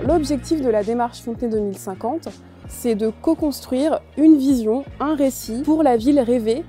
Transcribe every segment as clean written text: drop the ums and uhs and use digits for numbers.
l'objectif de la démarche Fontenay 2050, c'est de co-construire une vision, un récit pour la ville rêvée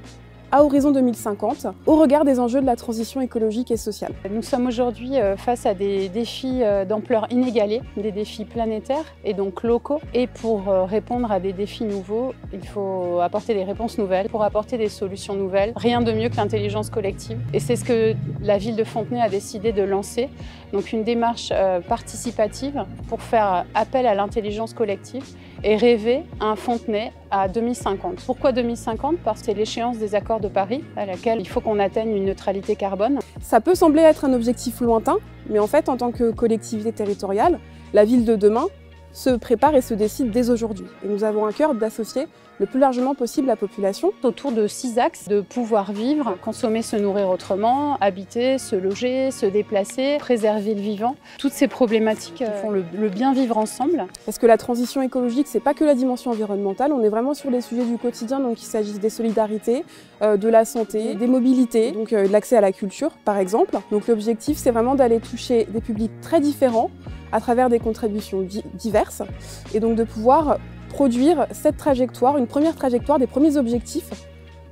à horizon 2050, au regard des enjeux de la transition écologique et sociale. Nous sommes aujourd'hui face à des défis d'ampleur inégalée, des défis planétaires et donc locaux. Et pour répondre à des défis nouveaux, il faut apporter des réponses nouvelles. Pour apporter des solutions nouvelles, rien de mieux que l'intelligence collective. Et c'est ce que la ville de Fontenay a décidé de lancer. Donc une démarche participative pour faire appel à l'intelligence collective et rêver un Fontenay à 2050. Pourquoi 2050? Parce que c'est l'échéance des accords de Paris à laquelle il faut qu'on atteigne une neutralité carbone. Ça peut sembler être un objectif lointain, mais en fait, en tant que collectivité territoriale, la ville de demain se prépare et se décide dès aujourd'hui. Et nous avons à cœur d'associer le plus largement possible la population. Autour de 6 axes de pouvoir vivre, consommer, se nourrir autrement, habiter, se loger, se déplacer, préserver le vivant. Toutes ces problématiques qui font le bien vivre ensemble. Parce que la transition écologique, c'est pas que la dimension environnementale, on est vraiment sur les sujets du quotidien, donc il s'agit des solidarités, de la santé, des mobilités, donc de l'accès à la culture par exemple. Donc l'objectif, c'est vraiment d'aller toucher des publics très différents à travers des contributions diverses et donc de pouvoir produire cette trajectoire, une première trajectoire, des premiers objectifs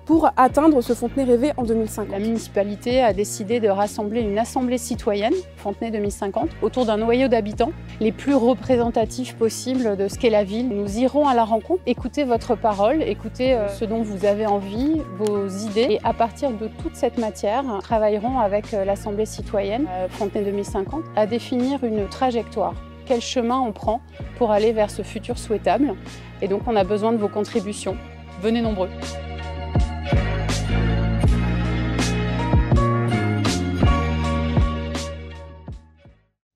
pour atteindre ce Fontenay rêvé en 2050. La municipalité a décidé de rassembler une assemblée citoyenne, Fontenay 2050, autour d'un noyau d'habitants, les plus représentatifs possibles de ce qu'est la ville. Nous irons à la rencontre, écoutez votre parole, écoutez ce dont vous avez envie, vos idées. Et à partir de toute cette matière, nous travaillerons avec l'assemblée citoyenne, Fontenay 2050, à définir une trajectoire. Quel chemin on prend pour aller vers ce futur souhaitable. Et donc on a besoin de vos contributions. Venez nombreux.